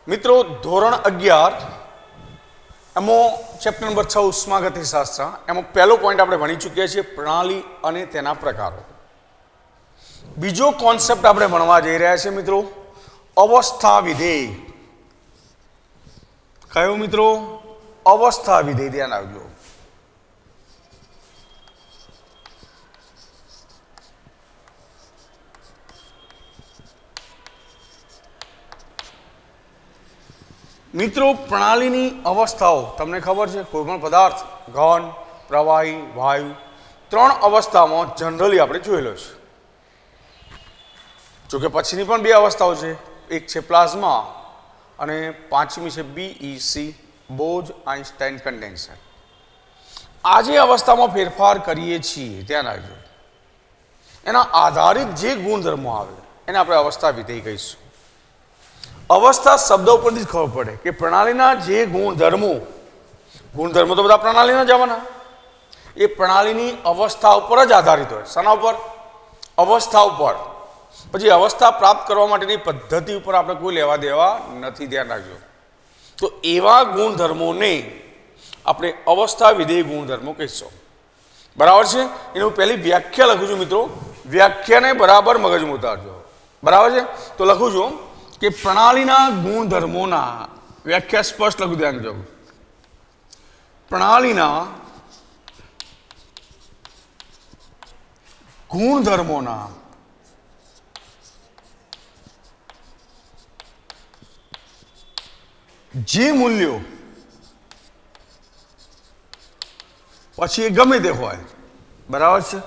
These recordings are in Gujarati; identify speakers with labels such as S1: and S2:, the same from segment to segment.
S1: મિત્રો ધોરણ 11 એમાં ચેપ્ટર નંબર 6 ઉષ્માગતિશાસ્ત્ર એમાં પહેલો પોઈન્ટ આપણે ભણી ચૂક્યા છીએ પ્રણાલી અને તેના પ્રકારો. બીજો કોન્સેપ્ટ આપણે ભણવા જઈ રહ્યા છીએ મિત્રો અવસ્થા વિધેય. કયો મિત્રો? અવસ્થા વિધેય. ધ્યાન આવજો. મિત્રો પ્રણાલીની અવસ્થાઓ તમને ખબર છે, કોઈ પણ પદાર્થ ઘન, પ્રવાહી, વાયુ, ત્રણ અવસ્થામાં જનરલી આપણે જોયેલો છે. જોકે પછીની પણ બે અવસ્થાઓ છે, એક છે પ્લાઝમા અને પાંચમી છે BEC બોઝ આઇન્સ્ટાઇન કન્ડેન્સર. આજે અવસ્થામાં ફેરફાર કરીએ છીએ, ધ્યાન રાખજો, એના આધારિત જે ગુણધર્મો આવે એને આપણે અવસ્થા વિધેય કહીશું. અવસ્થા શબ્દ ઉપરથી જ ખબર પડે કે પ્રણાલીના જે ગુણધર્મો તો બધા પ્રણાલીના જ આવવાના, એ પ્રણાલીની અવસ્થા ઉપર જ આધારિત હોય. શાના ઉપર? અવસ્થા ઉપર. પછી અવસ્થા પ્રાપ્ત કરવા માટેની પદ્ધતિ ઉપર આપણે કોઈ લેવા દેવા નથી, ધ્યાન રાખજો. તો એવા ગુણધર્મોને આપણે અવસ્થા વિધેય ગુણધર્મો કહીશું. બરાબર છે? એનું પહેલી વ્યાખ્યા લખું છું મિત્રો, વ્યાખ્યાને બરાબર મગજમાં ઉતારજો. બરાબર છે? તો લખું છું કે પ્રણાલીના ગુણધર્મોના, વ્યાખ્યા સ્પષ્ટ લખું, ધ્યાન રાખજો. પ્રણાલીના ગુણધર્મોના જે મૂલ્યો, પછી એ ગમે તે હોય, બરાબર છે?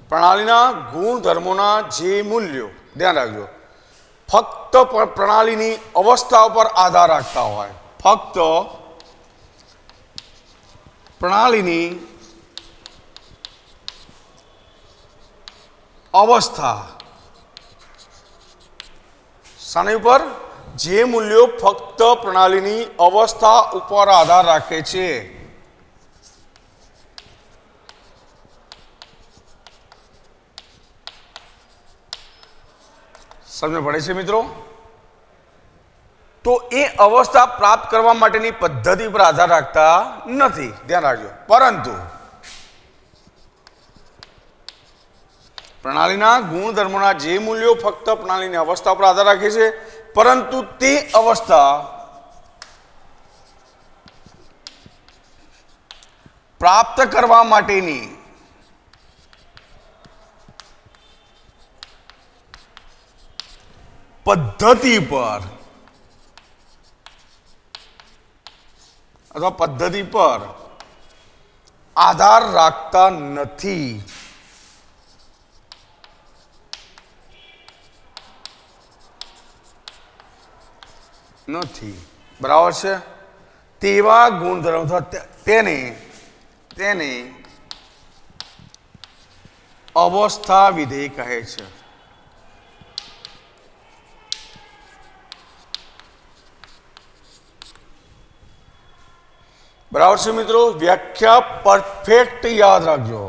S1: પ્રણાલીના ગુણધર્મોના જે મૂલ્યો, ધ્યાન રાખજો, ફક્ત પ્રણાલીની અવસ્થા ઉપર આધાર રાખતા હોય, ફક્ત પ્રણાલીની અવસ્થા, શાની ઉપર? જે મૂલ્યો ફક્ત પ્રણાલીની અવસ્થા ઉપર આધાર રાખે છે. સમજ પડે છે મિત્રો? તો એ અવસ્થા પ્રાપ્ત કરવા માટેની પદ્ધતિ પર આધાર રાખતા નથી, ધ્યાન રાખજો. પરંતુ પ્રણાલીના ગુણધર્મોના જે મૂલ્યો ફક્ત પ્રણાલીની અવસ્થા પર આધાર રાખે છે, પરંતુ તે અવસ્થા પ્રાપ્ત કરવા માટેની પદ્ધતિ પર અથવા પદ્ધતિ પર આધાર રાખતા નથી. બરાબર છે? તેવા ગુણધર્મો તેને અવસ્થા વિધેય કહે છે. બરાબર છે મિત્રો? વ્યાખ્યા પરફેક્ટ યાદ રાખજો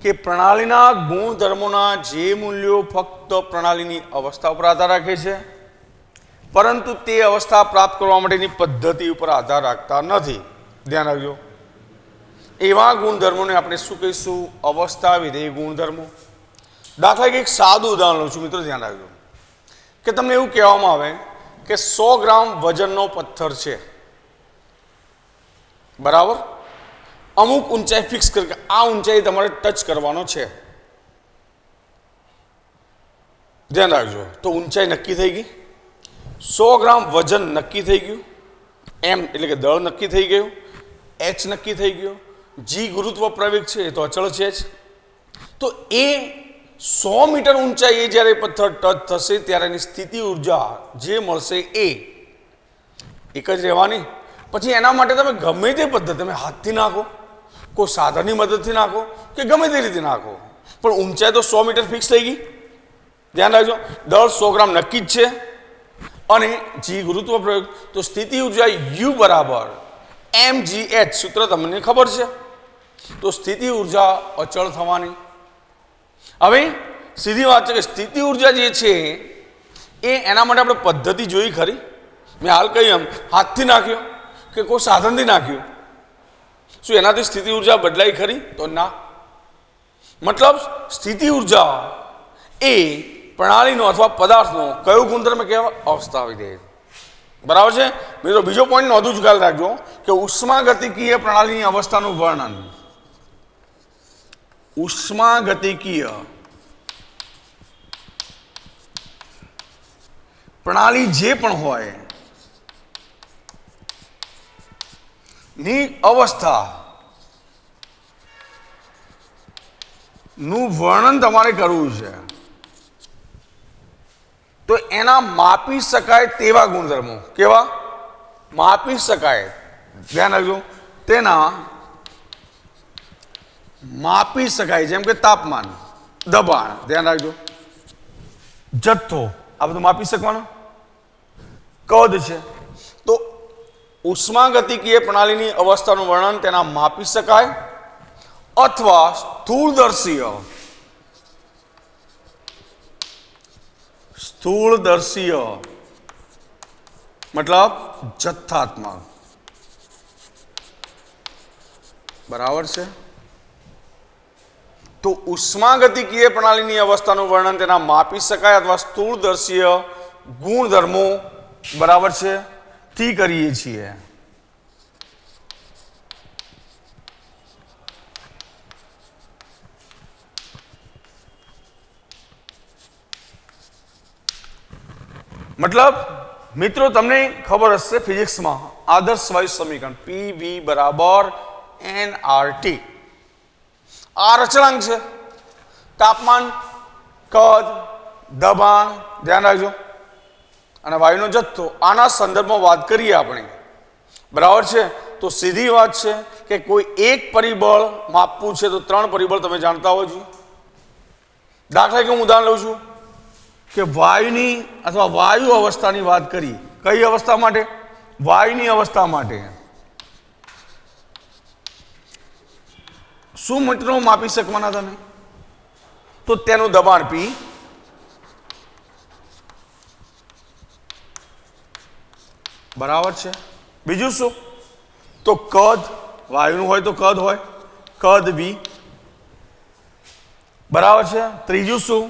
S1: કે પ્રણાલીના ગુણધર્મોના જે મૂલ્યો ફક્ત પ્રણાલીની અવસ્થા ઉપર આધાર રાખે છે, પરંતુ તે અવસ્થા પ્રાપ્ત કરવા માટેની પદ્ધતિ ઉપર આધાર રાખતા નથી. ધ્યાન રાખજો. એવા ગુણધર્મોને આપણે શું કહીશું? અવસ્થા વિધેય ગુણધર્મો. દાખલા કે એક સાદું ઉદાહરણ લઉં છું મિત્રો, ધ્યાન રાખજો. કે તમને એવું કહેવામાં આવે કે 100 ગ્રામ વજનનો પથ્થર છે, બરાબર? અમુક ઊંચાઈ ફિક્સ કરી, આ ઊંચાઈ તમારે ટચ કરવાનો છે, ધ્યાન રાખજો. તો ઊંચાઈ નક્કી થઈ ગઈ, 100 ગ્રામ વજન નક્કી થઈ ગયું, એમ એટલે કે દળ નક્કી થઈ ગયું, એચ નક્કી થઈ ગયું, જી ગુરુત્વ પ્રવેગ છે એ તો અચળ છે જ. તો એ 100 મીટર ઊંચાઈએ જ્યારે પથ્થર ટચ થશે ત્યારે એની સ્થિતિ ઉર્જા જે મળશે એ એક જ રહેવાની. પછી એના માટે તમે ગમે તે પદ્ધતિ, તમે હાથથી નાખો, કોઈ સાધનની મદદથી નાખો, કે ગમે તે રીતે નાખો, પણ ઊંચાઈ તો 100 મીટર ફિક્સ થઈ ગઈ. ધ્યાન રાખજો. દળ 100 ગ્રામ નક્કી જ છે અને જી ગુરુત્વ પ્રયોગ, તો સ્થિતિ ઉર્જા U બરાબર mgh, સૂત્ર તમને ખબર છે. તો સ્થિતિ ઉર્જા અચળ થવાની. હવે સીધી વાત છે કે સ્થિતિ ઉર્જા જે છે એ એના માટે આપણે પદ્ધતિ જોઈ ખરી. મેં હાલ કહી એમ હાથથી નાખ્યો કે કોઈ સાધનથી નાખ્યું, શું એનાથી સ્થિતિ ઉર્જા બદલાઈ ખરી? તો ના. મતલબ સ્થિતિ ઉર્જા એ પ્રણાલીનો અથવા પદાર્થનો કયો ગુણધર્મ કહેવાય? અવસ્થા વિધેય. બરાબર છે મિત્રો? બીજો પોઈન્ટ નોંધું જ ખ્યાલ રાખજો કે ઉષ્માગતિકીય પ્રણાલીની અવસ્થાનું વર્ણન, ઉષ્માગતિકીય પ્રણાલી જે પણ હોય ની અવસ્થા નું વર્ણન તમારે કરવું છે, તો એના માપી શકાય તેવા ગુણધર્મો, કેવા? માપી શકાય, ધ્યાન રાખજો, તેના માપી શકાય, જેમ કે તાપમાન, દબાણ, ધ્યાન રાખજો, જથ્થો, આ બધું માપી શકવાનું. કદ છે તો ઉષ્માગતિકીય પ્રણાલીની અવસ્થાનું વર્ણન તેના માપી શકાય અથવા સ્થૂળદર્શીય, સ્થૂળદર્શીય મતલબ જથ્થાત્મક. બરાબર છે? તો ઉષ્માગતિકીય પ્રણાલીની અવસ્થાનું વર્ણન તેના માપી શકાય અથવા સ્થૂળદર્શીય ગુણધર્મો, બરાબર છે, થી કરીએ છીએ. મતલબ મિત્રો તમને ખબર હશે ફિઝિક્સમાં આદર્શ વાયુ સમીકરણ પીવી બરાબર એનઆરટી. આ અચળાંક છે, તાપમાન, કદ, દબાણ, ધ્યાન રાખજો, અને વાયુનો જથ્થો. આના સંદર્ભમાં વાત કરીએ આપણે, બરાબર છે? તો સીધી વાત છે કે કોઈ એક પરિબળ માપવું છે તો 3 પરિબળ તમે જાણતા હોવ છો. દાખલા કે હું ઉદાહરણ લઉં છું કે વાયુની અથવા વાયુ અવસ્થાની વાત કરી. કઈ અવસ્થા માટે? વાયુની અવસ્થા માટે. શું મિત્રો માપી શકવાના તમે? તો તેનું દબાણ પી, બરાબર છે. બીજું શું? તો કદ, વાયુનું હોય તો કદ હોય, કદ બી, બરાબર છે. ત્રીજું શું?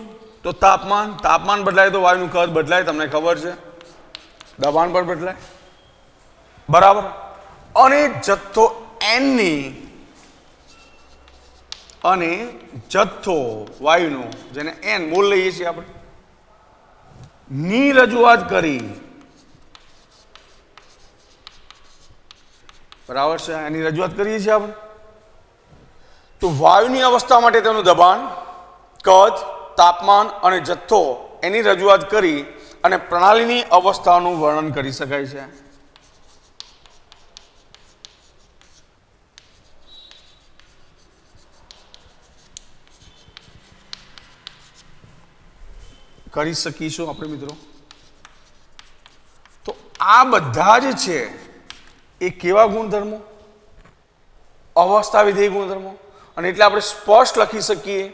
S1: તો તાપમાન, તાપમાન બદલાય તો વાયુનું કદ બદલાય, તમને ખબર છે. દબાણ પણ બદલાય, બરાબર. અને જથ્થો એનની, અને જથ્થો વાયુનો, જેને એન મોલ લઈએ છીએ આપણે, ની રજૂઆત કરી, બરાબર છે, એની રજૂઆત કરીએ છીએ આપણે. તો વાયુની અવસ્થા માટે તેનું દબાણ, કદ, તાપમાન અને જથ્થો એની રજૂઆત કરી અને પ્રણાલીની અવસ્થાનું વર્ણન કરી શકાય છે. કરી શકીશું આપણે મિત્રો. તો આ બધા જ છે એ કેવા ગુણધર્મો? અવસ્થા વિધેય ગુણધર્મો. અને એટલે આપણે સ્પષ્ટ લખી શકીએ,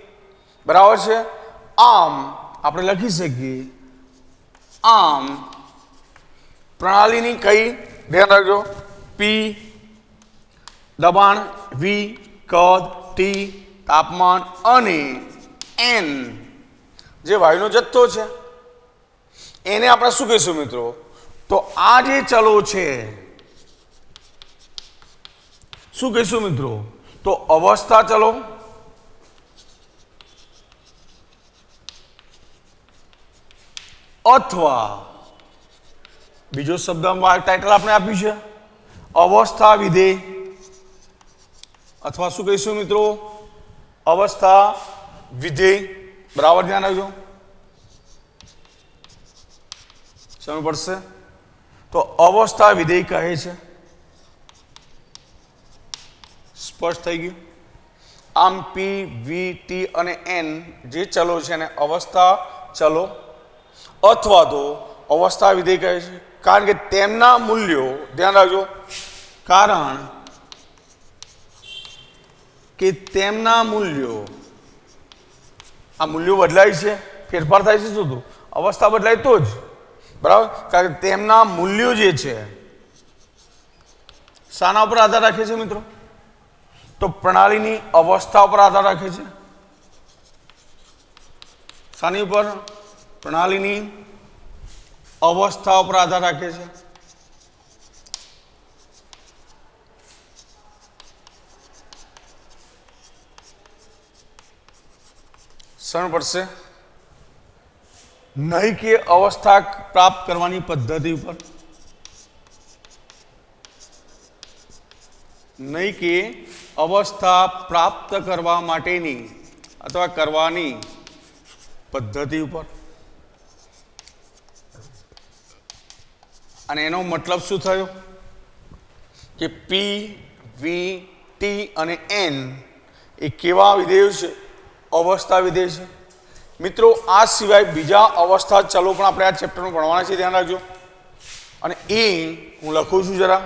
S1: બરાબર છે? આમ આપણે લખી શકીએ, આમ પ્રણાલીની કઈ, ધ્યાન રાખજો, પી દબાણ, વી કદ, ટી તાપમાન અને એન જે વાયુનો જથ્થો છે, એને આપણે શું કહીશું મિત્રો? તો આ જે ચલો છે શું કહીશું મિત્રો? તો અવસ્થા ચલો અથવા બીજો શબ્દ ટાઇટલ આપણે આપ્યું છે અવસ્થા વિધેય, અથવા શું કહીશું મિત્રો? અવસ્થા વિધેય. બરાબર, ધ્યાન રાખજો, સમજ પડશે. તો અવસ્થા વિધેય કહે છે. સ્પષ્ટ થઈ ગયું? આમ પી, વી, ટી અને એન જે ચલો છે એને અવસ્થા ચલો અથવા તો અવસ્થા વિધેય કહે છે, કારણ કે તેમના મૂલ્યો, ધ્યાન રાખજો, કારણ કે તેમના મૂલ્યો, આ મૂલ્યો બદલાય છે, ફેરફાર થાય છે. શું? તો અવસ્થા બદલાય તો જ બરાબર, કારણ કે તેમના મૂલ્યો જે છે શાના ઉપર આધાર રાખે છે મિત્રો? તો પ્રણાલીની અવસ્થા ઉપર આધાર રાખે છે. શાની ઉપર? પ્રણાલીની અવસ્થા ઉપર આધાર રાખે છે. સમજ પડશે? નહીં કે અવસ્થા પ્રાપ્ત કરવાની પદ્ધતિ ઉપર, નહીં કે અવસ્થા પ્રાપ્ત કરવા માટેની અથવા કરવાની પદ્ધતિ ઉપર. અને એનો મતલબ શું થયો કે પી, વી, ટી અને એન એ કેવા વિધેયો છે? અવસ્થા વિધેય છે મિત્રો. આ સિવાય બીજા અવસ્થા ચલો પણ આપણે આ ચેપ્ટરમાં ભણવાના છે, ધ્યાન રાખજો. અને એ હું લખું છું જરા,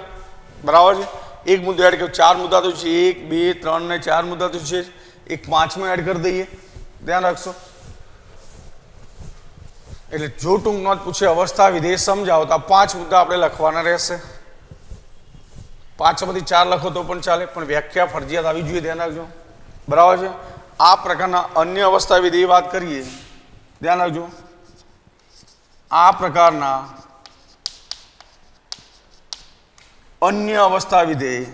S1: બરાબર છે? એક મુદ્દો એડ કર્યો, 4 મુદ્દા તો છે, 1, 2, 3 ને 4 મુદ્દા તો છે. એક 5મો એડ કરી દઈએ, ધ્યાન રાખશો. એટલે જો ટૂંકમાં જ પૂછે અવસ્થા વિધેય સમજાવો તો આ 5 મુદ્દા આપણે લખવાના રહેશે. 5માંથી 4 લખો તો પણ ચાલે, પણ વ્યાખ્યા ફરજિયાત આવી જોઈએ, ધ્યાન રાખજો, બરાબર છે? આ પ્રકારના અન્ય અવસ્થા વિધેય વાત કરીએ, ધ્યાન રાખજો. આ પ્રકારના અન્ય અવસ્થા વિધેય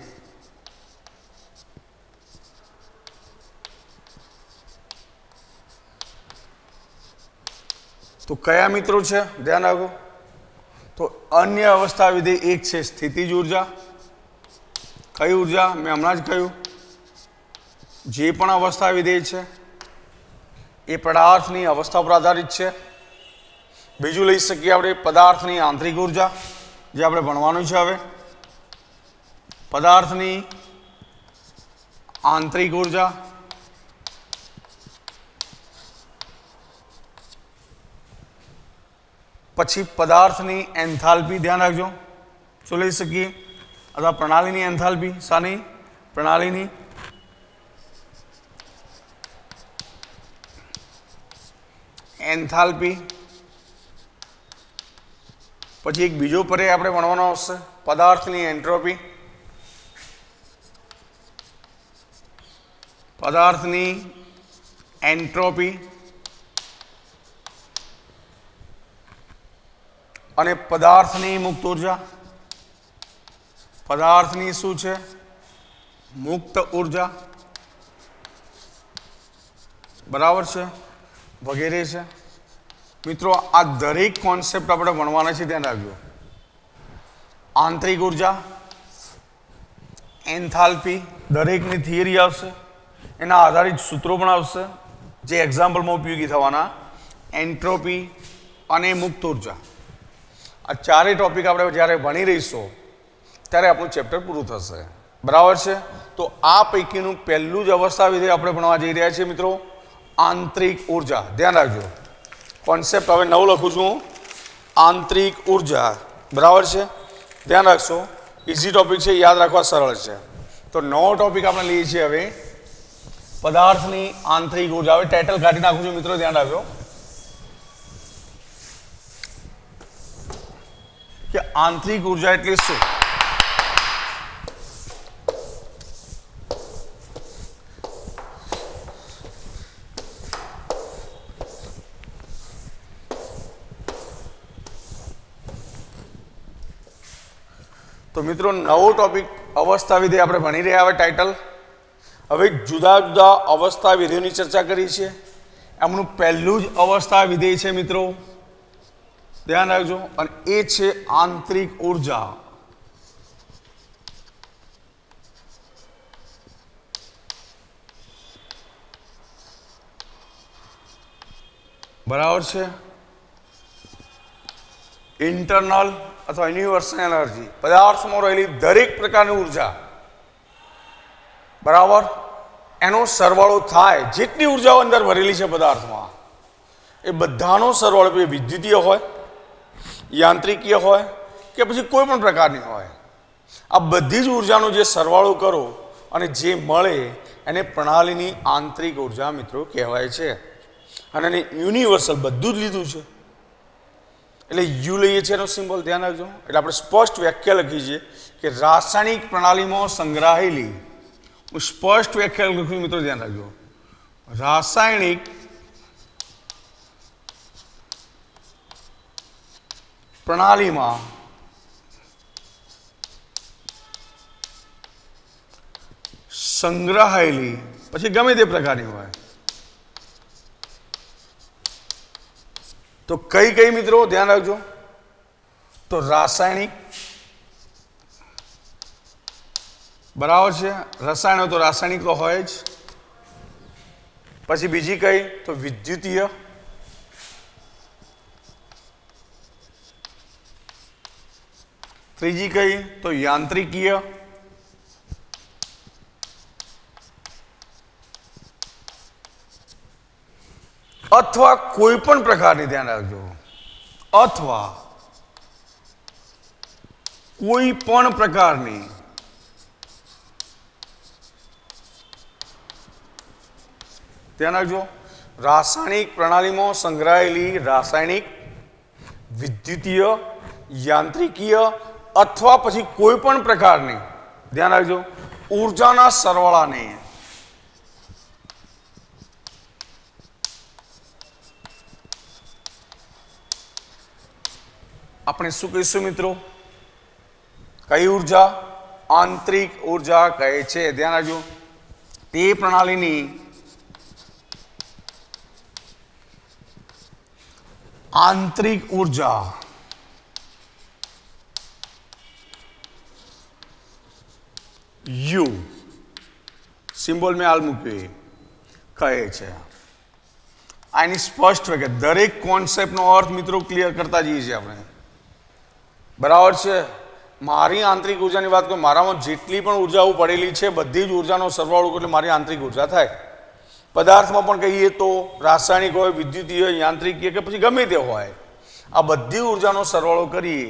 S1: તો કયા મિત્રો છે? ધ્યાન રાખો. તો અન્ય અવસ્થા વિધેય એક છે સ્થિતિજ ઉર્જા. કઈ ઉર્જા? મેં હમણાં જ કહ્યું, જે પણ અવસ્થા વિધેય છે એ પદાર્થની અવસ્થા પર આધારિત છે. બીજું લઈ શકીએ આપણે પદાર્થની આંતરિક ઉર્જા, જે આપણે ભણવાનું છે હવે. પદાર્થની આંતરિક ઉર્જા, પછી પદાર્થની એન્થાલ્પી, ધ્યાન રાખજો. શું લઈ શકીએ? અથવા પ્રણાલીની એન્થાલ્પી. શાની? પ્રણાલીની એન્થાલ્પી. પછી એક બીજો પર્યાય આપણે ભણવાનો આવશે, પદાર્થની એન્ટ્રોપી. પદાર્થની એન્ટ્રોપી અને પદાર્થની મુક્ત ઉર્જા. પદાર્થની શું છે? મુક્ત ઉર્જા, બરાબર છે, વગેરે છે. મિત્રો આ દરેક કોન્સેપ્ટ આપણે ભણવાના છે, ધ્યાન રાખજો. આંતરિક ઉર્જા, એન્થાલ્પી, દરેકની થિયરી આવશે, એના આધારિત સૂત્રો પણ આવશે જે એક્ઝામ્પલમાં ઉપયોગી થવાના. એન્ટ્રોપી અને મુક્ત ઉર્જા, આ ચારેય ટોપિક આપણે જ્યારે ભણી રહીશું ત્યારે આપણું ચેપ્ટર પૂરું થશે, બરાબર છે? તો આ પૈકીનું પહેલું જ અવસ્થા વિધેય આપણે ભણવા જઈ રહ્યા છીએ મિત્રો, આંતરિક ઉર્જા. ધ્યાન રાખજો, કોન્સેપ્ટ હવે નવું લખું છું, આંતરિક ઉર્જા, બરાબર છે? ધ્યાન રાખશો, ઇઝી ટોપિક છે, યાદ રાખવા સરળ છે. તો નવો ટોપિક આપણે લઈએ છીએ હવે પદાર્થની આંતરિક ઉર્જા. હવે ટાઇટલ કાઢી નાખું છું મિત્રો, ધ્યાન રાખજો કે આંતરિક ઉર્જા એટલે શું? તો મિત્રો નવો ટોપિક અવસ્થા વિધેય આપણે ભણી રહ્યા. હવે ટાઇટલ, હવે જુદા જુદા અવસ્થા વિધેયોની ચર્ચા કરી છે. એમનું પહેલું જ અવસ્થા વિધેય છે મિત્રો, ધ્યાન રાખજો, અને એ છે આંતરિક ઉર્જા. બરાબર છે? ઇન્ટરનલ અથવા યુનિવર્સલ એનર્જી, પદાર્થમાં રહેલી દરેક પ્રકારની ઉર્જા, બરાબર, એનો સરવાળો થાય. જેટલી ઉર્જાઓ અંદર ભરેલી છે પદાર્થમાં એ બધાનો સરવાળો, વિદ્યુતીય હોય, યાંત્રિકીય હોય કે પછી કોઈ પણ પ્રકારની હોય, આ બધી જ ઉર્જાનો જે સરવાળો કરો અને જે મળે એને પ્રણાલીની આંતરિક ઉર્જા મિત્રો કહેવાય છે. અને એને યુનિવર્સલ બધું જ લીધું છે. એટલે યુ લઈએ છીએ એનો સિમ્બોલ ધ્યાન રાખજો. એટલે આપણે સ્પષ્ટ વ્યાખ્યા લખી છે કે રાસાયણિક પ્રણાલીમાં સંગ્રહાયેલી, હું સ્પષ્ટ વ્યાખ્યા લખું મિત્રો ધ્યાન રાખજો, રાસાયણિક પ્રણાલીમાં સંગ્રહાયેલી, પછી ગમે તે પ્રકારની હોય તો કઈ કઈ મિત્રો ધ્યાન રાખજો, તો રાસાયણિક, બરાબર છે, રસાયણ હોય તો રાસાયણિક તો હોય જ. પછી બીજી કઈ તો વિદ્યુતીય, ત્રીજી કઈ તો યાંત્રિકીય, અથવા કોઈ પણ પ્રકારની, ધ્યાન રાખજો, અથવા કોઈ પણ પ્રકારની ધ્યાન રાખજો, રાસાયણિક પ્રણાલીમાં સંગ્રહાયેલી રાસાયણિક, વિદ્યુતીય, યાંત્રિકીય અથવા પછી કોઈ પણ પ્રકારની, ધ્યાન રાખજો, ઉર્જાના સરવાળાને આપણે શું કહીશું મિત્રો? કઈ ઉર્જા? આંતરિક ઉર્જા કહે છે. ધ્યાન રાખજો, તે પ્રણાલીની આંતરિક ઉર્જા યુ, સિમ્બોલ મેં હાલ મૂક્યું, કહે છે. આની સ્પષ્ટ હોય કે દરેક કોન્સેપ્ટનો અર્થ મિત્રો ક્લિયર કરતા જઈએ છીએ આપણે, બરાબર છે. મારી આંતરિક ઉર્જાની વાત કરું, મારામાં જેટલી પણ ઉર્જાઓ પડેલી છે બધી જ ઉર્જાનો સરવાળો એટલે મારી આંતરિક ઉર્જા થાય. પદાર્થમાં પણ કહીએ તો રાસાયણિક હોય, વિદ્યુતીય, યાંત્રિકીય કે પછી ગમે તે હોય, આ બધી ઉર્જાનો સરવાળો કરીએ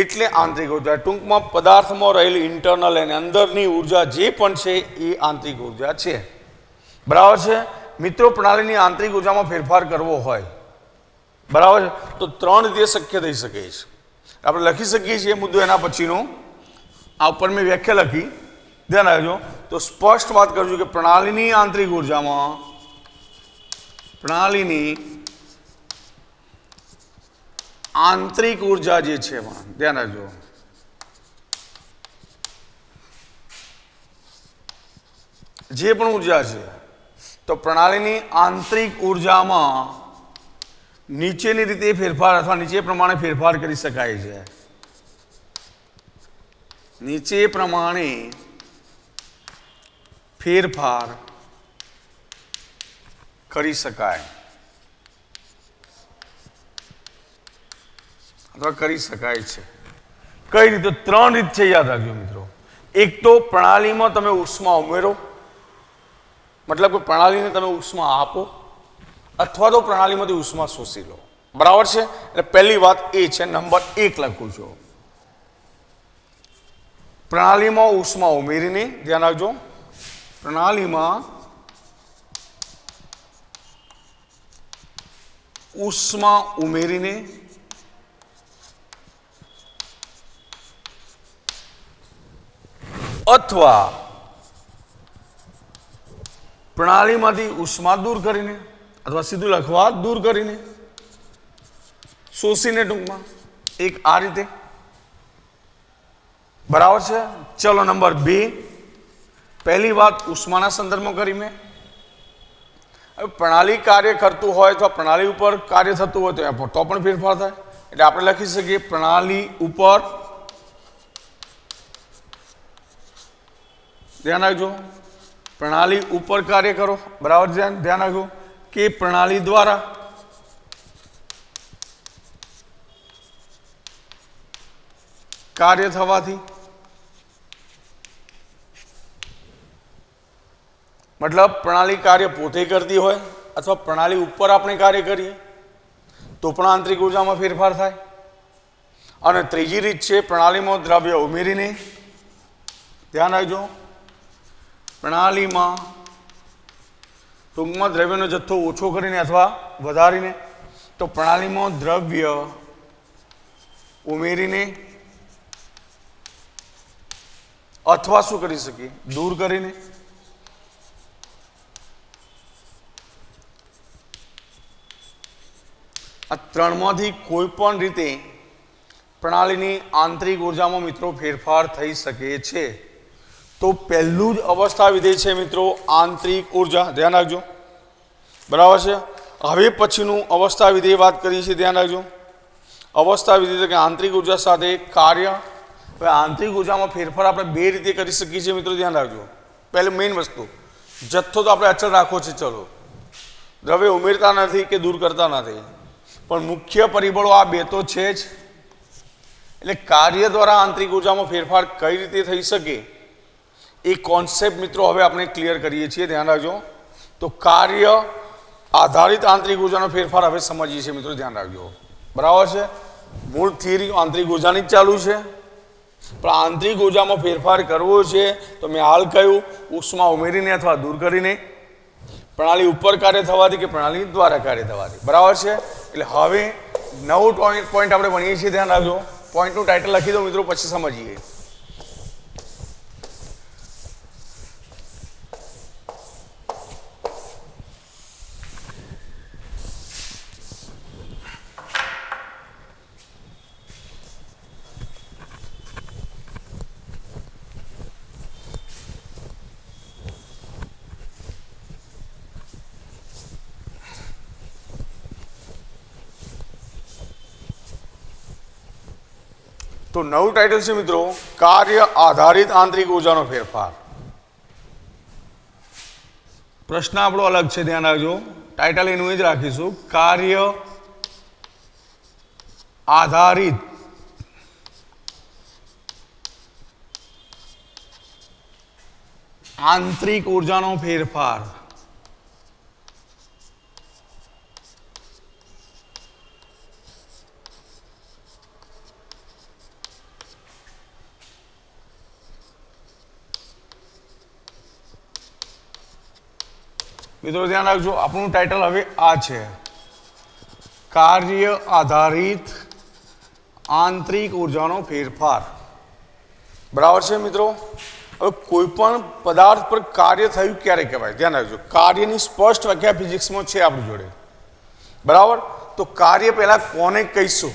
S1: એટલે આંતરિક ઉર્જા. ટૂંકમાં પદાર્થમાં રહેલી ઇન્ટરનલ અને અંદરની ઉર્જા જે પણ છે એ આંતરિક ઉર્જા છે, બરાબર છે મિત્રો. પ્રણાલીની આંતરિક ઉર્જામાં ફેરફાર કરવો હોય, બરાબર છે, તો ત્રણ રીતે શક્ય થઈ શકે છે. આપણે લખી શકીએ છીએ મુદ્દો એના પછીનો, આ ઉપર મેં વ્યાખ્યા લખી, ધ્યાન રાખજો. તો સ્પષ્ટ વાત કરજો કે પ્રણાલીની આંતરિક ઉર્જામાં, પ્રણાલીની આંતરિક ઉર્જા જે છે એમાં ધ્યાન રાખજો, જે પણ ઉર્જા છે તો પ્રણાલીની આંતરિક ઉર્જામાં નીચેની રીતે ફેરફાર અથવા નીચે પ્રમાણે ફેરફાર કરી શકાય છે. નીચે પ્રમાણે ફેરફાર કરી શકાય અથવા કરી શકાય છે. કઈ રીતે? ત્રણ રીત છે, યાદ રાખજો મિત્રો. એક તો પ્રણાલીમાં તમે ઉષ્મા ઉમેરો, મતલબ કે પ્રણાલીને તમે ઉષ્મા આપો, અથવા તો પ્રણાલીમાંથી ઉષ્મા શોષી લો, બરાબર છે. એટલે પહેલી વાત એ છે, નંબર 1 લખું છું, પ્રણાલીમાં ઉષ્મા ઉમેરીને, ધ્યાન રાખજો, પ્રણાલીમાં ઉષ્મા ઉમેરીને અથવા પ્રણાલીમાંથી ઉષ્મા દૂર કરીને, અથવા સીધું લખવા દૂર કરીને, શોષીને, ટૂંકમાં એક આ રીતે, બરાબર છે. ચલો નંબર 2, પહેલી વાત ઉષ્માના સંદર્ભમાં કરી મેં. હવે પ્રણાલી કાર્ય કરતું હોય અથવા પ્રણાલી ઉપર કાર્ય થતું હોય તો પણ ફેરફાર થાય. એટલે આપણે લખી શકીએ પ્રણાલી ઉપર, ધ્યાન રાખજો, પ્રણાલી ઉપર કાર્ય કરો, બરાબર, ધ્યાન રાખજો કે પ્રણાલી દ્વારા કાર્ય થવાથી, મતલબ પ્રણાલી કાર્ય પોતે કરતી હોય અથવા પ્રણાલી ઉપર આપણે કાર્ય કરીએ તો પણ આંતરિક ઉર્જામાં ફેરફાર થાય. અને ત્રીજી રીત છે પ્રણાલીમાં દ્રવ્ય ઉમેરીને, ધ્યાન રાખજો, પ્રણાલીમાં ટૂંકમાં દ્રવ્યનો જથ્થો ઓછો કરીને અથવા વધારીને, તો પ્રણાલીમાં દ્રવ્ય ઉમેરીને અથવા શું કરી શકીએ, દૂર કરીને. આ ત્રણમાંથી કોઈ પણ રીતે પ્રણાલીની આંતરિક ઉર્જામાં મિત્રો ફેરફાર થઈ શકે છે. તો પહેલું જ અવસ્થા વિધેય છે મિત્રો આંતરિક ઉર્જા, ધ્યાન રાખજો. બરાબર છે. હવે પછીનું અવસ્થા વિધેય વાત કરીએ છીએ, ધ્યાન રાખજો. અવસ્થા વિધેય કે આંતરિક ઉર્જા સાથે કાર્ય. હવે આંતરિક ઉર્જામાં ફેરફાર આપણે બે રીતે કરી શકીએ છીએ મિત્રો, ધ્યાન રાખજો. પહેલું મેઇન વસ્તુ, જથ્થો તો આપણે અચળ રાખવો છે, ચલો, દ્રવ્ય ઉમેરતા નથી કે દૂર કરતા નથી, પણ મુખ્ય પરિબળો આ બે તો છે જ. એટલે કાર્ય દ્વારા આંતરિક ઉર્જામાં ફેરફાર કઈ રીતે થઈ શકે એ કોન્સેપ્ટ મિત્રો હવે આપણે ક્લિયર કરીએ છીએ, ધ્યાન રાખજો. તો કાર્ય આધારિત આંતરિક ઉર્જાનો ફેરફાર હવે સમજીએ છીએ મિત્રો, ધ્યાન રાખજો. બરાબર છે. મૂળ થિયરી આંતરિક ઉર્જાની જ ચાલુ છે, પણ આંતરિક ઉર્જામાં ફેરફાર કરવો છે તો મેં હાલ કહ્યું ઉષ્મા ઉમેરીને અથવા દૂર કરીને, પ્રણાલી ઉપર કાર્ય થવાથી કે પ્રણાલી દ્વારા કાર્ય થવાથી. બરાબર છે. એટલે હવે નવું પોઈન્ટ આપણે ભણીએ છીએ, ધ્યાન રાખજો. પોઈન્ટનું ટાઇટલ લખી દો મિત્રો, પછી સમજીએ. તો નવું ટાઇટલ છે મિત્રો કાર્ય આધારિત આંતરિક ઉર્જાનો ફેરફાર. પ્રશ્ન આપણો અલગ છે, ધ્યાન રાખજો. ટાઇટલ એનું જ રાખીશું, કાર્ય આધારિત આંતરિક ઉર્જાનો ફેરફાર. મિત્રો ધ્યાન રાખજો, આપણું ટાઇટલ હવે આ છે, કાર્ય આધારિત આંતરિક ઉર્જાનો ફેરફાર. બરાબર છે મિત્રો. હવે કોઈ પણ પદાર્થ પર કાર્ય થયું ક્યારે કહેવાય, ધ્યાન રાખજો. કાર્યની સ્પષ્ટ વ્યાખ્યા ફિઝિક્સમાં છે આપણી જોડે. બરાબર. તો કાર્ય પહેલા કોને કહીશું,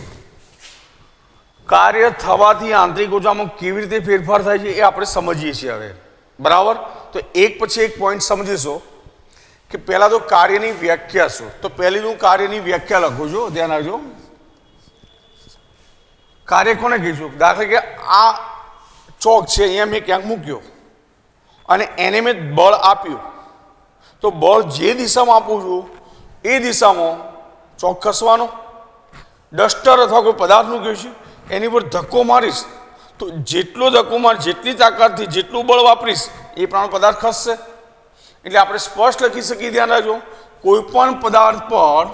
S1: કાર્ય થવાથી આંતરિક ઉર્જામાં કેવી રીતે ફેરફાર થાય છે એ આપણે સમજીએ છીએ હવે. બરાબર. તો એક પછી એક પોઈન્ટ સમજીશું કે પહેલા તો કાર્યની વ્યાખ્યા શું. તો પહેલી હું કાર્યની વ્યાખ્યા લખું છું, ધ્યાન રાખજો. કાર્ય કોને કહીશું, દાખલા કે આ ચોક છે, અહીંયા મેં ક્યાંક મૂક્યો અને એને મેં બળ આપ્યું, તો બળ જે દિશામાં આપું છું એ દિશામાં ચોક ખસવાનો. ડસ્ટર અથવા કોઈ પદાર્થ મૂક્યો છે એની પર ધક્કો મારીશ તો જેટલો ધક્કો માર, જેટલી તાકાતથી જેટલું બળ વાપરીશ એ પ્રમાણે પદાર્થ ખસશે. એટલે આપણે સ્પષ્ટ લખી શકીએ, ધ્યાન રાખજો, કોઈ પણ પદાર્થ પર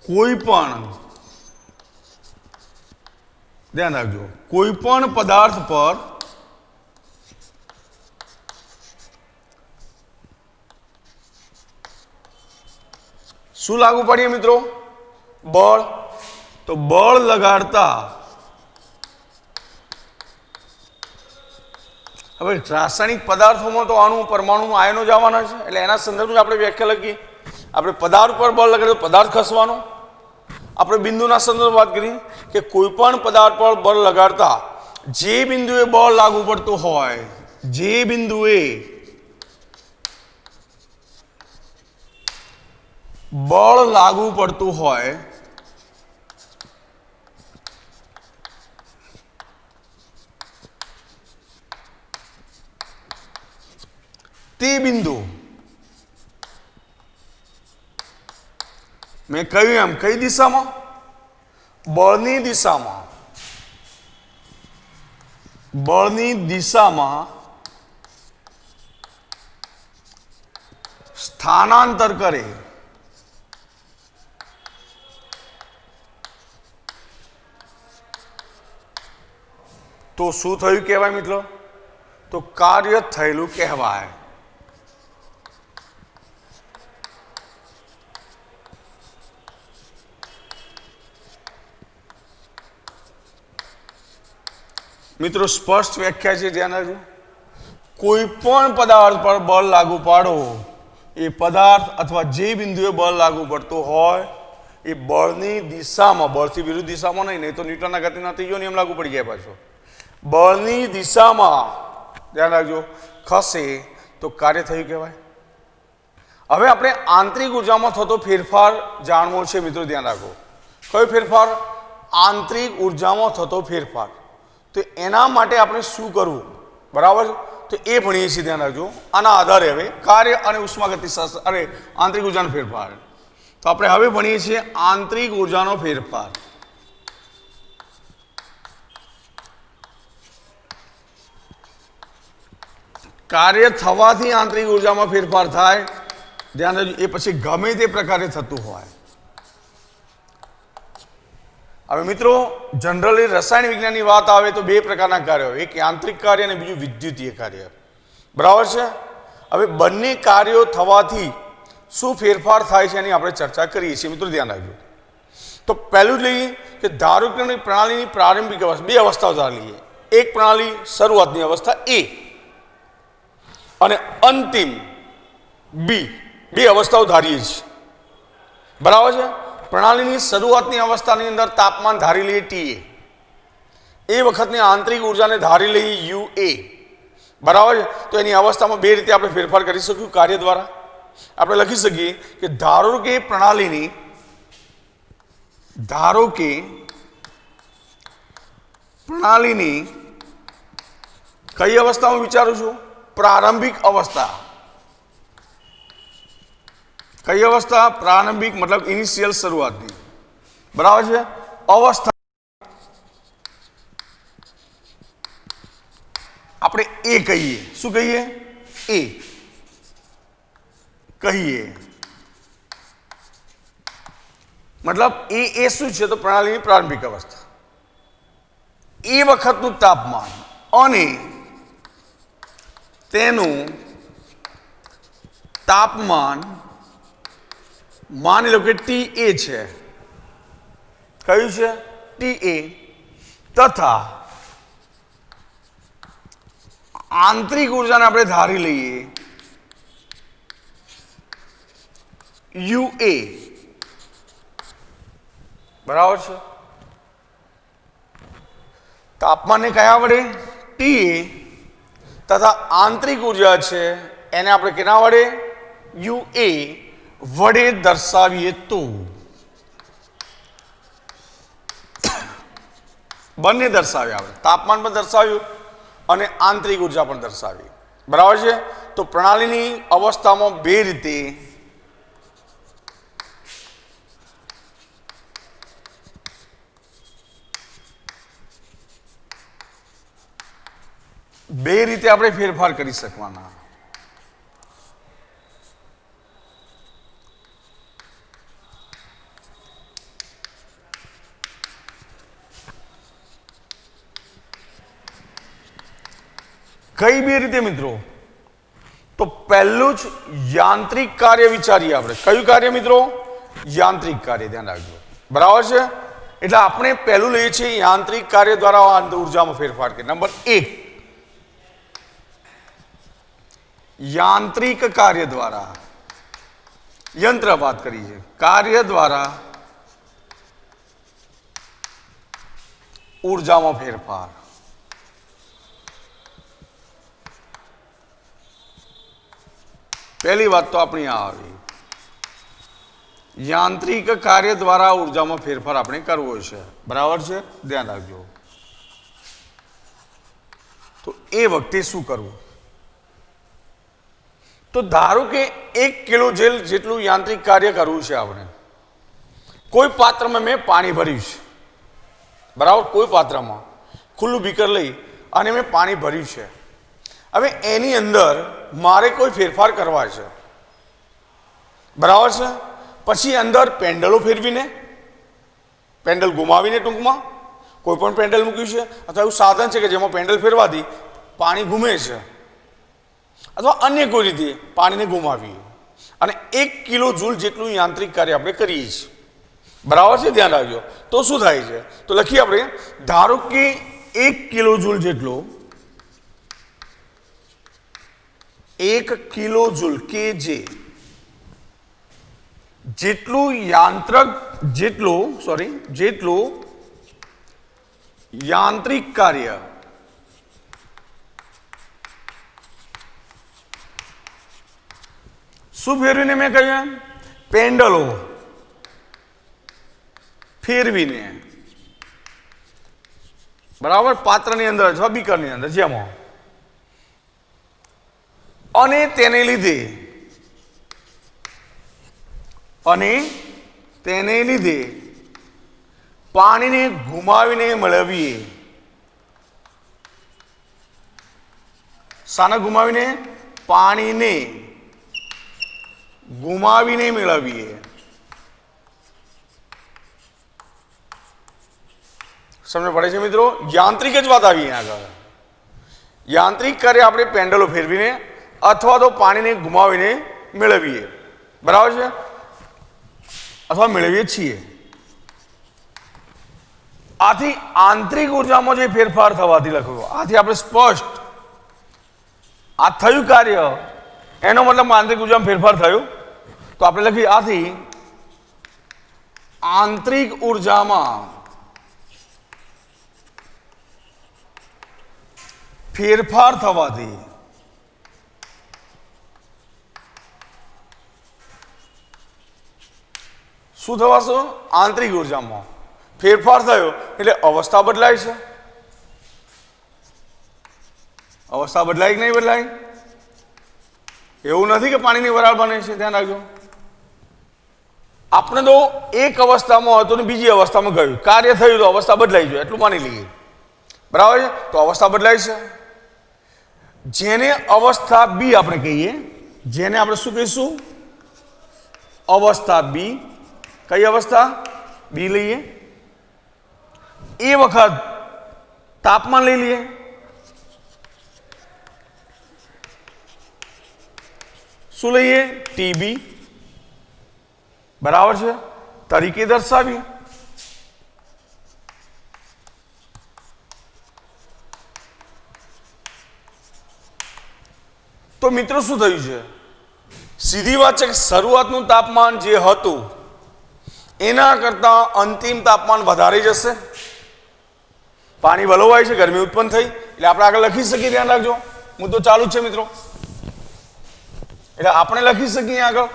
S1: કોઈ પણ, ધ્યાન રાખજો, કોઈ પણ પદાર્થ પર શું લાગુ પડીએ મિત્રો, બળ. તો બળ લગાડતા, હવે રાસાયણિક પદાર્થોમાં તો આનું પરમાણુ આયનો જ આવવાના છે, એટલે એના સંદર્ભમાં આપણે વ્યાખ્યા લખીએ. આપણે પદાર્થ પર બળ લગાડીએ તો પદાર્થ ખસવાનો. આપણે બિંદુના સંદર્ભમાં વાત કરીએ કે કોઈ પણ પદાર્થ પર બળ લગાડતા જે બિંદુએ બળ લાગુ પડતું હોય, જે બિંદુએ બળ લાગુ પડતું હોય તે બિંદુ, મેં કહ્યું એમ કઈ દિશામાં, બળની દિશામાં, બળની દિશામાં સ્થાનાંતર કરે. તો શું થયું કહેવાય મિત્રો, તો કાર્ય થયેલું કહેવાય. મિત્રો સ્પષ્ટ વ્યાખ્યા છે, ધ્યાન રાખજો. કોઈ પણ પદાર્થ પર બળ લાગુ પાડો, એ પદાર્થ અથવા જે બિંદુએ બળ લાગુ પડતું હોય એ બળની દિશામાં, બળથી વિરુદ્ધ દિશામાં નહીં તો ન્યૂટનના ગતિના ત્રીજો નિયમ લાગુ પડી ગયા પાછો. બળની દિશામાં ધ્યાન રાખજો ખસે તો કાર્ય થયું કહેવાય. હવે આપણે આંતરિક ઉર્જામાં થતો ફેરફાર જાણવો છે મિત્રો, ધ્યાન રાખો. કયો ફેરફાર? આંતરિક ઉર્જામાં થતો ફેરફાર. તો એના માટે આપણે શું કરવું, બરાબર? તો એ ભણીએ છીએ, ધ્યાન રાખજો. આના આધારે હવે કાર્ય અને ઉષ્માગતિશાસ્ત્ર આંતરિક ઉર્જાનો ફેરફાર. તો આપણે હવે ભણીએ છીએ આંતરિક ઉર્જાનો ફેરફાર. કાર્ય થવાથી આંતરિક ઉર્જામાં ફેરફાર થાય, ધ્યાન રાખજો. એ પછી ગમે તે પ્રકારે થતું હોય. હવે મિત્રો જનરલી રસાયણ વિજ્ઞાનની વાત આવે તો બે પ્રકારના કાર્ય હોય, એક યાંત્રિક કાર્ય અને બીજું વિદ્યુતીય કાર્ય, બરાબર છે? હવે બંને કાર્યો થવાથી શું ફેરફાર થાય છે એની આપણે ચર્ચા કરીએ છીએ મિત્રો, ધ્યાન રાખજો. તો પહેલું જ લઈએ કે ધારો કે પ્રણાલીની પ્રારંભિક અવસ્થા, બે અવસ્થાઓ ધારી લઈએ. એક પ્રણાલી શરૂઆતની અવસ્થા એ અને અંતિમ બી, બે અવસ્થાઓ ધારીએ છીએ, બરાબર છે? પ્રણાલીની શરૂઆતની અવસ્થાની અંદર તાપમાન ધારી લઈએ TA, એ વખતની આંતરિક ઉર્જાને ધારી લઈએ UA, બરાબર છે? તો એની અવસ્થામાં બે રીતે આપણે ફેરફાર કરી શકીએ કાર્ય દ્વારા. આપણે લખી શકીએ કે ધારો કે પ્રણાલીની કઈ અવસ્થા હું વિચારું છું? પ્રારંભિક અવસ્થા. કઈ અવસ્થા? પ્રારંભિક મતલબ ઇનિશિયલ, શરૂઆતની, બરાબર છે? અવસ્થા આપણે એ કહીએ. શું કહીએ? એ કહીએ. મતલબ એ શું છે? તો પ્રણાલીની પ્રારંભિક અવસ્થા. એ વખતનું તાપમાન અને તેનું તાપમાન માની લો કે TA છે. કયું છે? TA. તથા આંતરિક ઉર્જાને આપણે ધારી લઈએ UA, બરાબર છે? તાપમાનને કયા વડે? TA. તથા આંતરિક ઉર્જા છે એને આપણે કેના વડે? UA વડે દર્શાવીએ તો બંને દર્શાવ્યા, આપણે તાપમાન પણ દર્શાવ્યું અને આંતરિક ઉર્જા પણ દર્શાવી, બરાબર છે? તો પ્રણાલીની અવસ્થામાં બે રીતે આપણે ફેરફાર કરી શકવાના. કઈ બે રીતે મિત્રો? તો પહેલું જ યાંત્રિક કાર્ય વિચારીએ આપણે. કયું કાર્ય મિત્રો? યાંત્રિક કાર્ય, ધ્યાન રાખજો, બરાબર છે? એટલે આપણે પહેલું લઈએ છીએ યાંત્રિક કાર્ય દ્વારા ઉર્જામાં ફેરફાર કરીએ. નંબર 1, યાંત્રિક કાર્ય દ્વારા, યંત્ર વાત કરી છે, કાર્ય દ્વારા ઉર્જામાં ફેરફાર. પહેલી વાત તો આપણી આ આવી, યાંત્રિક કાર્ય દ્વારા ઉર્જામાં ફેરફાર આપણે કરવો છે, બરાબર છે? ધ્યાન રાખજો. તો એ વખતે શું કરવું? તો ધારો કે 1 કિલો જેલ જેટલું યાંત્રિક કાર્ય કરવું છે આપણે. કોઈ પાત્રમાં મેં પાણી ભર્યું છે, બરાબર? કોઈ પાત્રમાં ખુલ્લું બીકર લઈ અને મેં પાણી ભર્યું છે. હવે એની અંદર મારે કોઈ ફેરફાર કરવા છે, બરાબર છે? પછી અંદર પેન્ડલો ફેરવીને, પેન્ડલ ગુમાવીને, ટૂંકમાં કોઈ પણ પેન્ડલ મૂક્યું છે અથવા એવું સાધન છે કે જેમાં પેન્ડલ ફેરવાથી પાણી ઘૂમે છે, અથવા અન્ય કોઈ રીતે પાણીને ગુમાવીએ અને 1 કિલો જૂલ જેટલું યાંત્રિક કાર્ય આપણે કરીએ છીએ, બરાબર છે? ધ્યાન રાખજો. તો શું થાય છે? તો લખીએ આપણે, ધારો કે 1 કિલો જૂલ જેટલો 1 કિલો જૂલ કેજે જેટલું યાંત્રિક કાર્ય શું ફેરવીને મેં કહ્યું પેન્ડલો ફેરવીને બરાબર પાત્રની અંદર અથવા બીકરની અંદર જેમાં અને તેને લીધે પાણીને ઘુમાવીને મેળવીએ શાને ઘુમાવીને પાણીને ઘુમાવીને મેળવીએ સમજ પડે છે મિત્રો યાંત્રિક જ વાત આવી આગળ યાંત્રિક કાર્ય આપણે પેન્ડલો ફેરવીને અથવા તો પાણીને ઘુમાવીને મેળવીએ બરાબર છે અથવા મેળવીએ છીએ આથી આંતરિક ઉર્જામાં જે ફેરફાર થવાથી લખ્યો આથી આપણે સ્પષ્ટ આ થયું કાર્ય એનો મતલબ આંતરિક ઉર્જામાં ફેરફાર થયો તો આપણે લખીએ આથી આંતરિક ઉર્જામાં ફેરફાર થવાથી શું થવાશે આંતરિક ઉર્જામાં ફેરફાર થયો એટલે અવસ્થા બદલાય છે અવસ્થા બદલાય કે નહીં બદલાય એવું નથી કે પાણીની વરાળ બને છે ધ્યાન રાખજો આપણે તો એક અવસ્થામાં હતું ને બીજી અવસ્થામાં ગયું કાર્ય થયું તો અવસ્થા બદલાઈ ગયું એટલું માની લઈએ બરાબર છે તો અવસ્થા બદલાય છે જેને અવસ્થા બી આપણે કહીએ જેને આપણે શું કહીશું અવસ્થા બી કઈ અવસ્થા બી લઈએ એ વખત તાપમાન લઈ લઈએ શું લઈએ ટીબી બરાબર છે તરીકે દર્શાવીએ તો મિત્રો શું થયું છે સીધી વાત છે કે શરૂઆતનું તાપમાન જે હતું એના કરતા અંતિમ તાપમાન વધારે જશે પાણી વલોવાય છે ગરમી ઉત્પન્ન થઈ એટલે આપણે આગળ લખી શકીએ ધ્યાન રાખજો મુદ્દો ચાલુ જ છે મિત્રો એટલે આપણે લખી શકીએ આગળ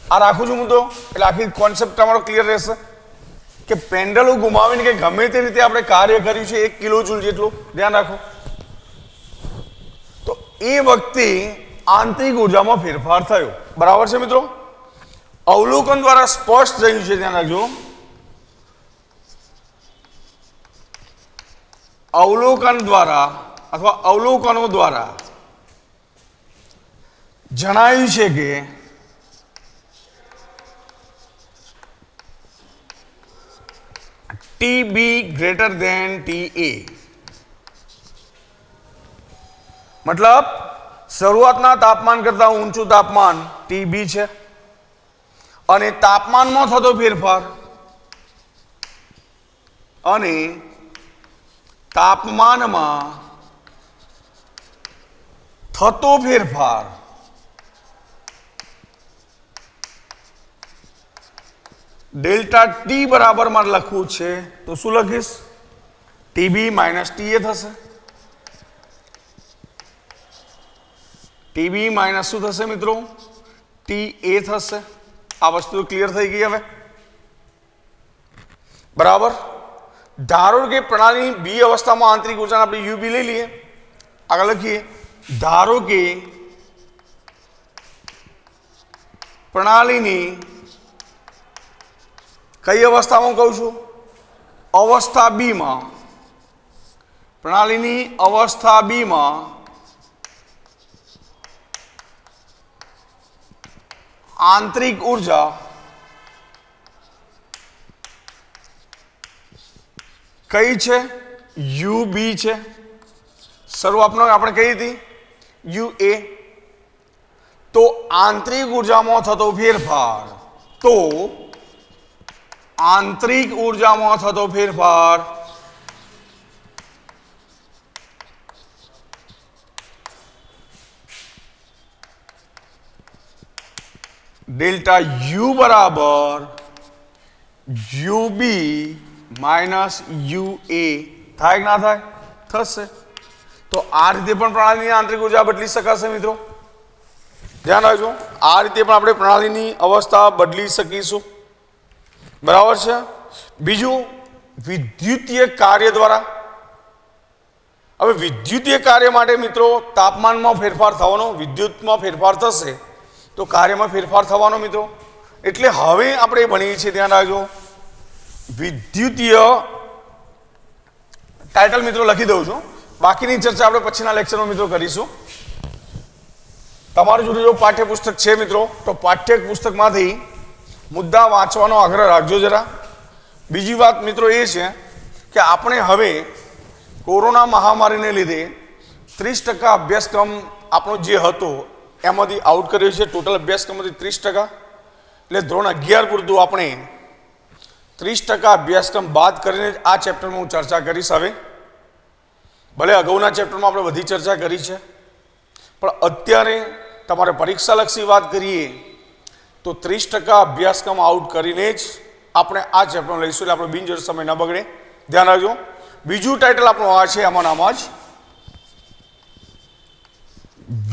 S1: આ રાખું છું મુદ્દો એટલે આખી કોન્સેપ્ટ તમારો ક્લિયર રહેશે કે પેન્ડલો ગુમાવીને કે ગમે તે રીતે આપણે કાર્ય કર્યું છે 1 કિલો જૂલ જેટલું ધ્યાન રાખો તો એ વખતે આંતરિક ઉર્જામાં ફેરફાર થયો બરાબર છે મિત્રો અવલોકન દ્વારા સ્પષ્ટ થયું છે ધ્યાન રાખજો અવલોકન દ્વારા અથવા અવલોકનો દ્વારા જણાયું છે કે ટીબી ગ્રેટર ધેન ટીએ મતલબ શરૂઆતના તાપમાન કરતા ઊંચું તાપમાન ટીબી છે અને તાપમાનમાં થતો ફેરફાર અને તાપમાનમાં થતો ફેરફાર ડેલ્ટા ટી બરાબર મારે લખવું છે તો શું લખીશ ટીબી માઇનસ ટીએ થશે ટીબી માઇનસ શું થશે મિત્રો ટી એ થશે આ વસ્તુ ક્લિયર થઈ ગઈ હવે બરાબર ધારો કે પ્રણાલીની બી અવસ્થામાં આંતરિક ઉર્જાને આપણે યુબી લઈ લઈએ આગળ લખીએ ધારો કે પ્રણાલીની કઈ અવસ્થામાં કહું છું અવસ્થા બીમાં પ્રણાલીની અવસ્થા બીમાં આંતરિક ઉર્જા કઈ છે યુબી છે શરૂઆતમાં આપણે કહી હતી યુએ તો આંતરિક ઉર્જામાં થતો ફેરફાર તો આંતરિક ઉર્જામાં થતો ફેરફાર ડેલ્ટા યુ બરાબર UB માઇનસ UA થાય કે ના થાય? થશે. તો આ રીતે પણ પ્રણાલીની આંતરિક ઉર્જા બદલી શકાશે મિત્રો. ધ્યાન રાખજો, આ રીતે પણ આપણે પ્રણાલીની અવસ્થા બદલી શકીશું. બરાબર છે. બીજું વિદ્યુતીય કાર્ય દ્વારા. હવે વિદ્યુતીય કાર્ય માટે મિત્રો તાપમાનમાં ફેરફાર થવાનો, વિદ્યુતમાં ફેરફાર થશે તો કાર્યમાં ફેરફાર થવાનો મિત્રો. એટલે હવે આપણે ભણીએ છીએ, ધ્યાન રાખજો, વિદ્યુતીય ટાઇટલ મિત્રો લખી દઉં છું. બાકીની ચર્ચા આપણે પછીના લેક્ચરમાં મિત્રો કરીશું. તમારી જોડે જો પાઠ્યપુસ્તક છે મિત્રો તો પાઠ્યપુસ્તકમાંથી મુદ્દા વાંચવાનો આગ્રહ રાખજો જરા. બીજી વાત મિત્રો એ છે કે આપણે હવે કોરોના મહામારીને લીધે 30% અભ્યાસક્રમ આપણો જે હતો એમાંથી આઉટ કર્યો છે. ટોટલ અભ્યાસક્રમમાંથી 30%, એટલે ધોરણ 11 પૂરતું આપણે 30% અભ્યાસક્રમ બાદ કરીને આ ચેપ્ટરમાં હું ચર્ચા કરીશ. હવે ભલે અગાઉના ચેપ્ટરમાં આપણે બધી ચર્ચા કરી છે, પણ અત્યારે તમારે પરીક્ષાલક્ષી વાત કરીએ તો 30% અભ્યાસક્રમ આઉટ કરીને જ આપણે આ ચેપ્ટર લઈશું. એટલે આપણો બિનજરૂરી સમય ન બગડે, ધ્યાન રાખજો. બીજું ટાઇટલ આપણું આ છે, આમાં નામ જ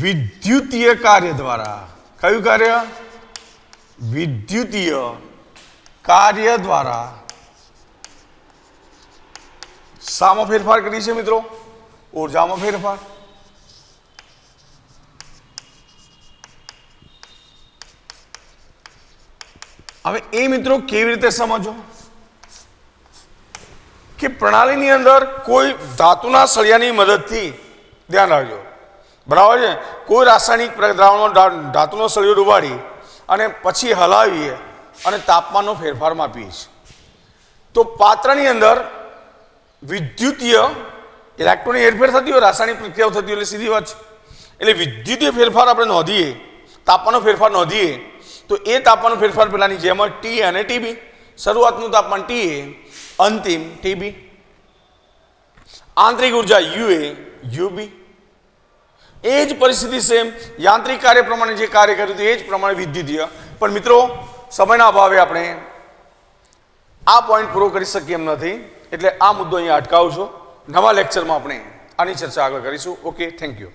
S1: વિદ્યુતીય કાર્ય દ્વારા. કયું કાર્ય? વિદ્યુતીય કાર્ય દ્વારા શામાં ફેરફાર કરી છે મિત્રો? ઉર્જામાં ફેરફાર. હવે એ મિત્રો કેવી રીતે સમજો કે પ્રણાલીની અંદર કોઈ ધાતુના સળિયાની મદદથી, ધ્યાન રાખજો, બરાબર છે, કોઈ રાસાયણિક દ્રાવણમાં ધાતુનો સળિયો ડુબાડી અને પછી હલાવીએ અને તાપમાનનો ફેરફાર માપીએ છીએ. તો પાત્રની અંદર વિદ્યુતીય ઇલેક્ટ્રોનની હેરફેર થતી હોય, રાસાયણિક પ્રક્રિયાઓ થતી હોય, એટલે સીધી વાત છે. એટલે વિદ્યુતીય ફેરફાર આપણે નોંધીએ, તાપમાનનો ફેરફાર નોંધીએ તો એ તાપમાનનો ફેરફાર પેલાની જેમ જ ટી અને ટીબી. શરૂઆતનું તાપમાન ટી, અંતિમ ટીબી. આંતરિક ઉર્જા યુએ યુબી. એ જ પરિસ્થિતિ સેમ યાંત્રિક કાર્ય પ્રમાણે જે કાર્ય કર્યું હતું એ જ પ્રમાણે વિદ્યુતીય. પણ મિત્રો સમયના અભાવે આપણે આ પોઈન્ટ પૂરો કરી શકીએ એમ નથી, એટલે આ મુદ્દો અહીંયા અટકાવું છું. નવા લેક્ચરમાં આપણે આની ચર્ચા આગળ કરીશું. Okay, thank you.